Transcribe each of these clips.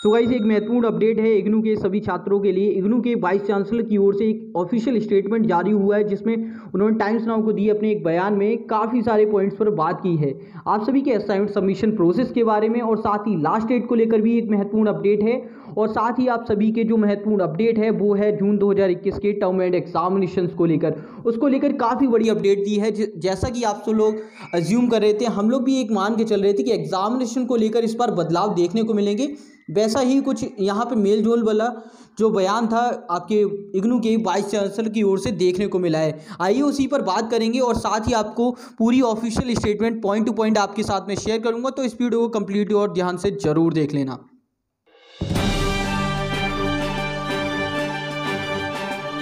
So guys एक महत्वपूर्ण update है इग्नू के सभी छात्रों के लिए। इग्नू के वाइस चांसलर की ओर से एक ऑफिशियल स्टेटमेंट जारी हुआ है जिसमें उन्होंने टाइम्स नाउ को दिए अपने एक बयान में काफ़ी सारे पॉइंट्स पर बात की है आप सभी के असाइनमेंट सबमिशन प्रोसेस के बारे में, और साथ ही लास्ट डेट को लेकर भी एक महत्वपूर्ण अपडेट है। और साथ ही आप सभी के जो महत्वपूर्ण अपडेट है वो है जून 2021 के टर्म एंड एग्जामिनेशन को लेकर, उसको लेकर काफ़ी बड़ी अपडेट दी है। जैसा कि आप सब लोग अज्यूम कर रहे थे, हम लोग भी एक मान के चल रहे थे कि एग्जामिनेशन को लेकर इस बार बदलाव देखने को मिलेंगे। वैसा ही कुछ यहाँ पे मेल जोल वाला जो बयान था आपके इग्नू के वाइस चांसलर की ओर से देखने को मिला है। आइए उसी पर बात करेंगे और साथ ही आपको पूरी official statement point two point आपके साथ में शेयर करूंगा, तो इस वीडियो को कंप्लीट और ध्यान से जरूर देख लेना।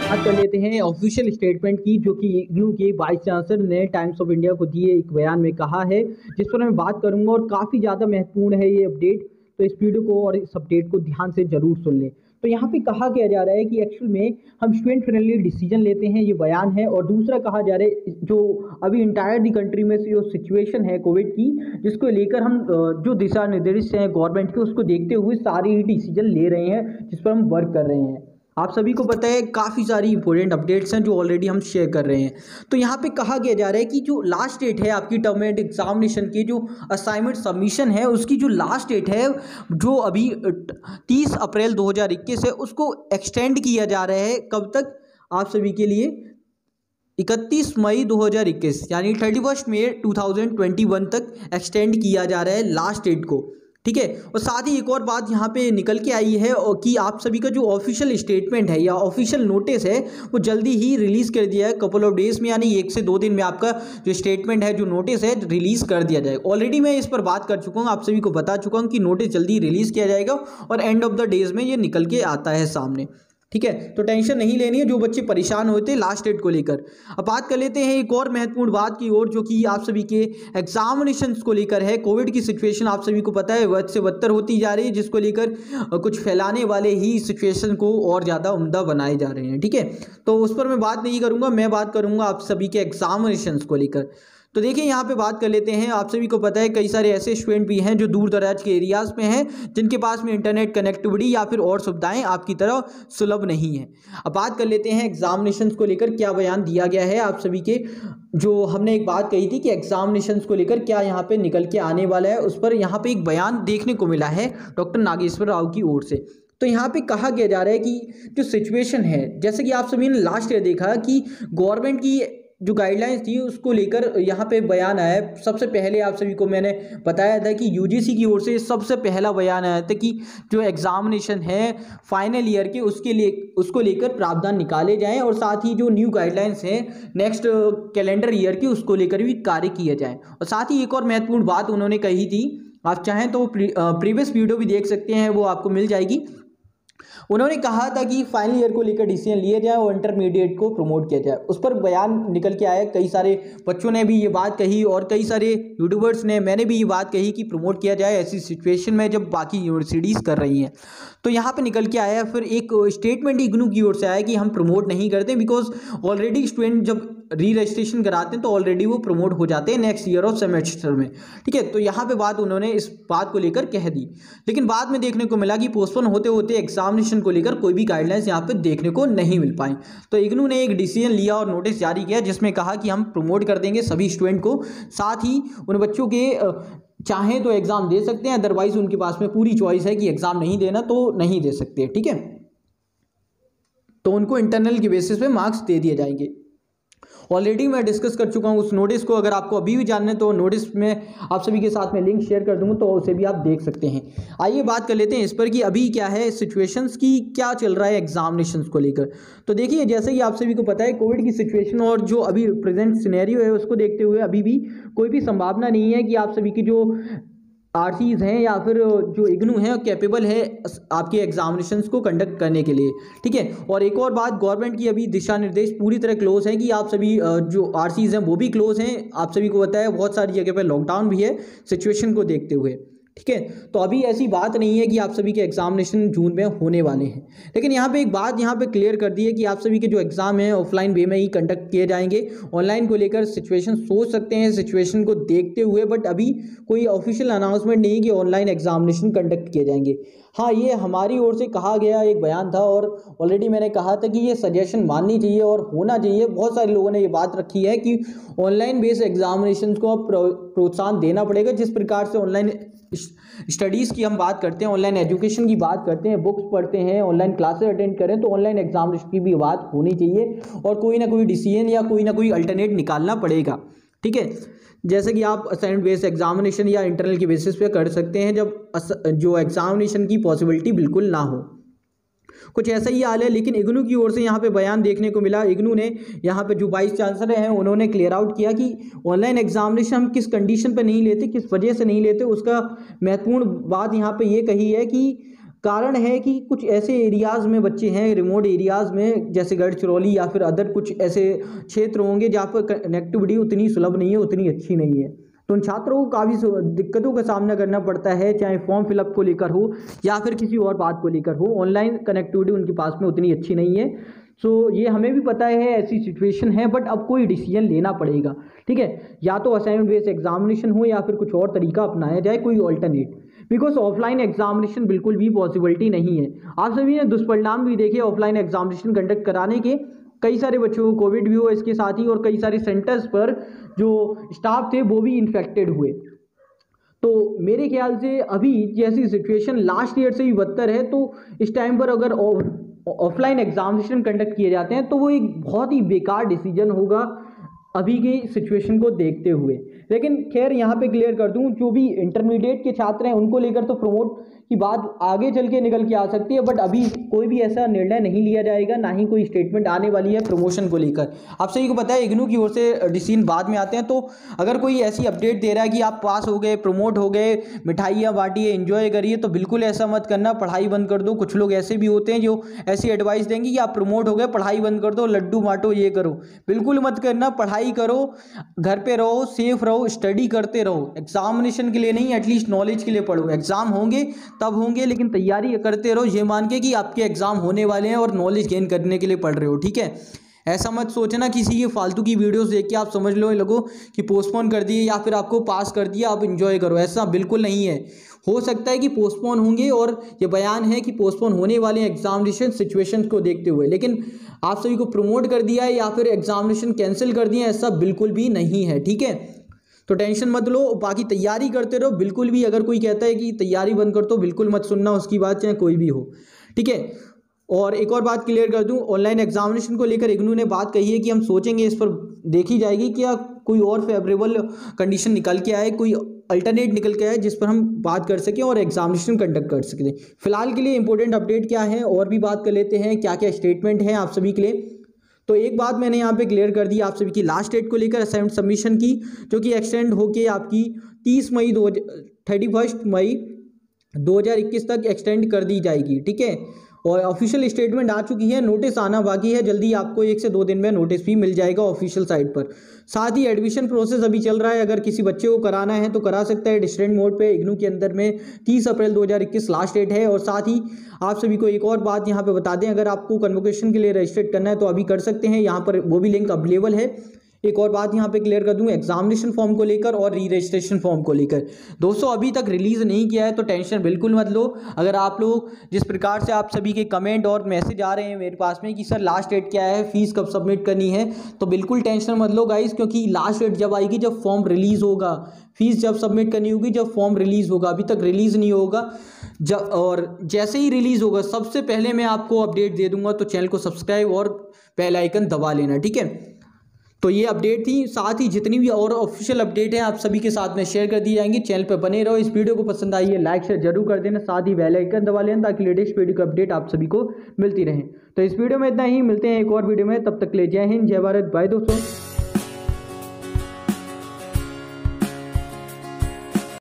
बात कर लेते हैं ऑफिशियल स्टेटमेंट की, जो कि इग्नू के वाइस चांसलर ने टाइम्स ऑफ इंडिया को दिए एक बयान में कहा है, जिस पर मैं बात करूंगा और काफ़ी ज़्यादा महत्वपूर्ण है ये अपडेट। तो इस वीडियो को और इस अपडेट को ध्यान से जरूर सुन लें। तो यहाँ पे कहा किया जा रहा है कि एक्चुअल में हम स्टूडेंट फ्रेंडली डिसीजन लेते हैं, ये बयान है। और दूसरा कहा जा रहा है जो अभी इंटायर दी कंट्री में जो सिचुएशन है कोविड की, जिसको लेकर हम जो दिशा निर्देश हैं गवर्नमेंट के, उसको देखते हुए सारे ही डिसीजन ले रहे हैं जिस पर हम वर्क कर रहे हैं। आप सभी को पता है काफ़ी सारी इंपॉर्टेंट अपडेट्स हैं जो ऑलरेडी हम शेयर कर रहे हैं। तो यहाँ पे कहा गया जा रहा है कि जो लास्ट डेट है आपकी टर्म एंड एग्जामिनेशन की, जो असाइनमेंट सबमिशन है उसकी जो लास्ट डेट है जो अभी 30 अप्रैल 2021 है, उसको एक्सटेंड किया जा रहा है। कब तक? आप सभी के लिए 31 मई 2021 यानी 31 मई 2021 तक एक्सटेंड किया जा रहा है लास्ट डेट को, ठीक है। और साथ ही एक और बात यहाँ पे निकल के आई है कि आप सभी का जो ऑफिशियल स्टेटमेंट है या ऑफिशियल नोटिस है वो जल्दी ही रिलीज़ कर दिया है कपल ऑफ डेज में, यानी 1 से 2 दिन में आपका जो स्टेटमेंट है, जो नोटिस है, रिलीज़ कर दिया जाएगा। ऑलरेडी मैं इस पर बात कर चुका हूँ, आप सभी को बता चुका हूँ कि नोटिस जल्दी रिलीज़ किया जाएगा और एंड ऑफ द डेज में ये निकल के आता है सामने, ठीक है। तो टेंशन नहीं लेनी है जो बच्चे परेशान होते लास्ट डेट को लेकर। अब बात कर लेते हैं एक और महत्वपूर्ण बात की ओर, जो कि आप सभी के एग्जामिनेशन को लेकर है। कोविड की सिचुएशन आप सभी को पता है बद से बदतर होती जा रही है, जिसको लेकर कुछ फैलाने वाले ही सिचुएशन को और ज़्यादा उम्दा बनाए जा रहे हैं, ठीक है। तो उस पर मैं बात नहीं करूँगा, मैं बात करूँगा आप सभी के एग्जामिनेशन को लेकर। तो देखिए यहाँ पे बात कर लेते हैं। आप सभी को पता है कई सारे ऐसे स्टूडेंट भी हैं जो दूर दराज के एरियाज़ में हैं, जिनके पास में इंटरनेट कनेक्टिविटी या फिर और सुविधाएं आपकी तरह सुलभ नहीं है। अब बात कर लेते हैं एग्जामिनेशंस को लेकर क्या बयान दिया गया है आप सभी के। जो हमने एक बात कही थी कि एग्जामिनेशंस को लेकर क्या यहाँ पे निकल के आने वाला है, उस पर यहाँ पे एक बयान देखने को मिला है डॉक्टर नागेश्वर राव की ओर से। तो यहाँ पे कहा गया जा रहा है कि जो सिचुएशन है, जैसे कि आप सभी ने लास्ट ईयर देखा कि गवर्नमेंट की जो गाइडलाइंस थी उसको लेकर यहाँ पे बयान आया है। सबसे पहले आप सभी को मैंने बताया था कि यूजीसी की ओर से सबसे पहला बयान आया था कि जो एग्जामिनेशन है फाइनल ईयर के उसको लेकर प्रावधान निकाले जाएं, और साथ ही जो न्यू गाइडलाइंस हैं नेक्स्ट कैलेंडर ईयर की उसको लेकर भी कार्य किया जाए। और साथ ही एक और महत्वपूर्ण बात उन्होंने कही थी, आप चाहें तो प्रीवियस वीडियो भी देख सकते हैं, वो आपको मिल जाएगी। उन्होंने कहा था कि फाइनल ईयर को लेकर डिसीजन लिए जाए और इंटरमीडिएट को प्रमोट किया जाए। उस पर बयान निकल के आया, कई सारे बच्चों ने भी ये बात कही और कई सारे यूट्यूबर्स ने, मैंने भी ये बात कही कि प्रमोट किया जाए ऐसी सिचुएशन में जब बाकी यूनिवर्सिटीज़ कर रही हैं। तो यहाँ पे निकल के आया, फिर एक स्टेटमेंट इग्नू की ओर से आया कि हम प्रमोट नहीं करते, बिकॉज ऑलरेडी स्टूडेंट जब री रजिस्ट्रेशन कराते हैं तो ऑलरेडी वो प्रमोट हो जाते हैं नेक्स्ट ईयर ऑफ सेमेस्टर में, ठीक है। तो यहाँ पे बात उन्होंने इस बात को लेकर कह दी, लेकिन बाद में देखने को मिला कि पोस्टपोन होते होते एग्जामिनेशन को लेकर कोई भी गाइडलाइंस यहाँ पे देखने को नहीं मिल पाई। तो इग्नू ने एक डिसीजन लिया और नोटिस जारी किया जिसमें कहा कि हम प्रमोट कर देंगे सभी स्टूडेंट को, साथ ही उन बच्चों के चाहें तो एग्ज़ाम दे सकते हैं, अदरवाइज उनके पास में पूरी चॉइस है कि एग्ज़ाम नहीं देना तो नहीं दे सकते, ठीक है। तो उनको इंटरनल के बेसिस पे मार्क्स दे दिए जाएंगे। ऑलरेडी मैं डिस्कस कर चुका हूँ उस नोटिस को, अगर आपको अभी भी जानना है तो नोटिस में आप सभी के साथ में लिंक शेयर कर दूँगा, तो उसे भी आप देख सकते हैं। आइए बात कर लेते हैं इस पर कि अभी क्या है सिचुएशंस की, क्या चल रहा है एग्जामिनेशंस को लेकर। तो देखिए जैसे कि आप सभी को पता है कोविड की सिचुएशन और जो अभी प्रेजेंट सिनेरियो है उसको देखते हुए अभी भी कोई भी संभावना नहीं है कि आप सभी की जो आरसीज हैं या फिर जो इग्नू है कैपेबल है आपके एग्जामिनेशंस को कंडक्ट करने के लिए, ठीक है। और एक और बात, गवर्नमेंट की अभी दिशा निर्देश पूरी तरह क्लोज है कि आप सभी जो आरसीज हैं वो भी क्लोज हैं। आप सभी को पता है बहुत सारी जगह पर लॉकडाउन भी है सिचुएशन को देखते हुए, ठीक है। तो अभी ऐसी बात नहीं है कि आप सभी के एग्जामिनेशन जून में होने वाले हैं, लेकिन यहाँ पे एक बात यहाँ पे क्लियर कर दी है कि आप सभी के जो एग्जाम है ऑफलाइन वे में ही कंडक्ट किए जाएंगे। ऑनलाइन को लेकर सिचुएशन सोच सकते हैं सिचुएशन को देखते हुए, बट अभी कोई ऑफिशियल अनाउंसमेंट नहीं है कि ऑनलाइन एग्जामिनेशन कंडक्ट किए जाएंगे। हाँ, ये हमारी ओर से कहा गया एक बयान था और ऑलरेडी मैंने कहा था कि ये सजेशन माननी चाहिए और होना चाहिए। बहुत सारे लोगों ने ये बात रखी है कि ऑनलाइन बेस्ड एग्जामिनेशन को अब प्रोत्साहन देना पड़ेगा। जिस प्रकार से ऑनलाइन स्टडीज़ की हम बात करते हैं, ऑनलाइन एजुकेशन की बात करते हैं, बुक्स पढ़ते हैं, ऑनलाइन क्लासेस अटेंड करें, तो ऑनलाइन एग्जामिनेशन की भी बात होनी चाहिए और कोई ना कोई डिसीजन या कोई ना कोई अल्टरनेट निकालना पड़ेगा। ठीक है, जैसे कि आप असाइनमेंट बेस्ड एग्जामिनेशन या इंटरनल के बेसिस पे कर सकते हैं जब जो एग्जामिनेशन की पॉसिबिलिटी बिल्कुल ना हो। कुछ ऐसा ही हाल है, लेकिन इग्नू की ओर से यहाँ पे बयान देखने को मिला। इग्नू ने यहाँ पे जो वाइस चांसलर हैं उन्होंने क्लियर आउट किया कि ऑनलाइन एग्जामिनेशन हम किस कंडीशन पे नहीं लेते, किस वजह से नहीं लेते। उसका महत्वपूर्ण बात यहाँ पे ये कही है कि कारण है कि कुछ ऐसे एरियाज़ में बच्चे हैं, रिमोट एरियाज़ में, जैसे गढ़चिरौली या फिर अदर कुछ ऐसे क्षेत्र होंगे जहाँ पर कनेक्टिविटी उतनी सुलभ नहीं है, उतनी अच्छी नहीं है। तो उन छात्रों को काफ़ी दिक्कतों का सामना करना पड़ता है, चाहे फॉर्म फिलअप को लेकर हो या फिर किसी और बात को लेकर हो। ऑनलाइन कनेक्टिविटी उनके पास में उतनी अच्छी नहीं है। सो ये हमें भी पता है, ऐसी सिचुएशन है, बट अब कोई डिसीजन लेना पड़ेगा। ठीक है, या तो असाइनमेंट बेस्ड एग्जामिनेशन हो या फिर कुछ और तरीका अपनाया जाए, कोई ऑल्टरनेट, बिकॉज ऑफलाइन एग्जामिनेशन बिल्कुल भी पॉसिबिलिटी नहीं है। आप सभी ने दुष्परिणाम भी देखे ऑफलाइन एग्जामिनेशन कंडक्ट कराने के। कई सारे बच्चों को कोविड भी हुआ इसके साथ ही, और कई सारे सेंटर्स पर जो स्टाफ थे वो भी इन्फेक्टेड हुए। तो मेरे ख्याल से अभी जैसी सिचुएशन लास्ट ईयर से भी बदतर है, तो इस टाइम पर अगर ऑफलाइन एग्जामिनेशन कंडक्ट किए जाते हैं तो वो एक बहुत ही बेकार डिसीजन होगा अभी की सिचुएशन को देखते हुए। लेकिन खैर यहाँ पे क्लियर कर दूँ, जो भी इंटरमीडिएट के छात्र हैं उनको लेकर तो प्रमोट की बात आगे चल के निकल के आ सकती है, बट अभी कोई भी ऐसा निर्णय नहीं लिया जाएगा, ना ही कोई स्टेटमेंट आने वाली है प्रमोशन को लेकर। आप सभी को पता है इग्नू की ओर से डिसीजन बाद में आते हैं, तो अगर कोई ऐसी अपडेट दे रहा है कि आप पास हो गए, प्रमोट हो गए, मिठाइयाँ बांटिए, एंजॉय करिए, तो बिल्कुल ऐसा मत करना, पढ़ाई बंद कर दो। कुछ लोग ऐसे भी होते हैं जो ऐसी एडवाइस देंगे कि आप प्रमोट हो गए, पढ़ाई बंद कर दो, लड्डू बांटो, ये करो। बिल्कुल मत करना, पढ़ाई करो, घर पे रहो, सेफ रहो, स्टडी करते रहो। एग्जामिनेशन के लिए नहीं, एटलीस्ट नॉलेज के लिए पढ़ो। एग्जाम होंगे तब होंगे, लेकिन तैयारी करते रहो ये मान के कि आपके एग्जाम होने वाले हैं और नॉलेज गेन करने के लिए पढ़ रहे हो। ठीक है, ऐसा मत सोचना किसी की फालतू की वीडियोस देख के आप समझ लो लगो कि पोस्टपोन कर दिए या फिर आपको पास कर दिया, आप एंजॉय करो। ऐसा बिल्कुल नहीं है। हो सकता है कि पोस्टपोन होंगे, और ये बयान है कि पोस्टपोन होने वाले एग्जामिनेशन सिचुएशंस को देखते हुए, लेकिन आप सभी को प्रमोट कर दिया है या फिर एग्जामिनेशन कैंसिल कर दिया, ऐसा बिल्कुल भी नहीं है। ठीक है, तो टेंशन मत लो, बाकी तैयारी करते रहो। बिल्कुल भी अगर कोई कहता है कि तैयारी बंद कर दो, बिल्कुल मत सुनना उसकी बात, चाहे कोई भी हो। ठीक है, और एक और बात क्लियर कर दूं, ऑनलाइन एग्जामिनेशन को लेकर इग्नू ने बात कही है कि हम सोचेंगे, इस पर देखी जाएगी क्या कोई और फेवरेबल कंडीशन निकल के आए, कोई अल्टरनेट निकल के आए जिस पर हम बात कर सकें और एग्जामिनेशन कंडक्ट कर सकें। फिलहाल के लिए इंपॉर्टेंट अपडेट क्या है और भी बात कर लेते हैं, क्या क्या स्टेटमेंट हैं आप सभी के लिए। तो एक बात मैंने यहाँ पे क्लियर कर दी आप सभी की लास्ट डेट को लेकर असाइनमेंट सबमिशन की, जो कि एक्सटेंड होके आपकी 31 मई 2021 तक एक्सटेंड कर दी जाएगी। ठीक है, और ऑफिशियल स्टेटमेंट आ चुकी है, नोटिस आना बाकी है, जल्दी आपको 1 से 2 दिन में नोटिस भी मिल जाएगा ऑफिशियल साइट पर। साथ ही एडमिशन प्रोसेस अभी चल रहा है, अगर किसी बच्चे को कराना है तो करा सकता है डिस्टेंट मोड पे। इग्नू के अंदर में 30 अप्रैल 2021 लास्ट डेट है। और साथ ही आप सभी को एक और बात यहाँ पे बता दें, अगर आपको कन्वोकेशन के लिए रजिस्ट्रेट करना है तो अभी कर सकते हैं, यहाँ पर वो भी लिंक अवेलेबल है। एक और बात यहाँ पे क्लियर कर दूं, एग्जामिनेशन फॉर्म को लेकर और री रजिस्ट्रेशन फॉर्म को लेकर दोस्तों अभी तक रिलीज़ नहीं किया है, तो टेंशन बिल्कुल मत लो। अगर आप लोग जिस प्रकार से आप सभी के कमेंट और मैसेज आ रहे हैं मेरे पास में कि सर लास्ट डेट क्या है, फीस कब सबमिट करनी है, तो बिल्कुल टेंशन मत लो गाइस, क्योंकि लास्ट डेट जब आएगी जब फॉर्म रिलीज़ होगा, फीस जब सबमिट करनी होगी जब फॉर्म रिलीज़ होगा, अभी तक रिलीज़ नहीं होगा। और जैसे ही रिलीज़ होगा सबसे पहले मैं आपको अपडेट दे दूंगा, तो चैनल को सब्सक्राइब और बेल आइकन दबा लेना। ठीक है, तो ये अपडेट थी, साथ ही जितनी भी और ऑफिशियल अपडेट है आप सभी के साथ में शेयर कर दी जाएंगी। चैनल पर बने रहो, इस वीडियो को पसंद आई है लाइक शेयर जरूर कर देना, साथ ही बेल आइकन दबा लेना ताकि लेटेस्ट वीडियो की अपडेट आप सभी को मिलती रहे। तो इस वीडियो में इतना ही, मिलते हैं एक और वीडियो में, तब तक ले जय हिंद, जय भारत, बाय दोस्तों।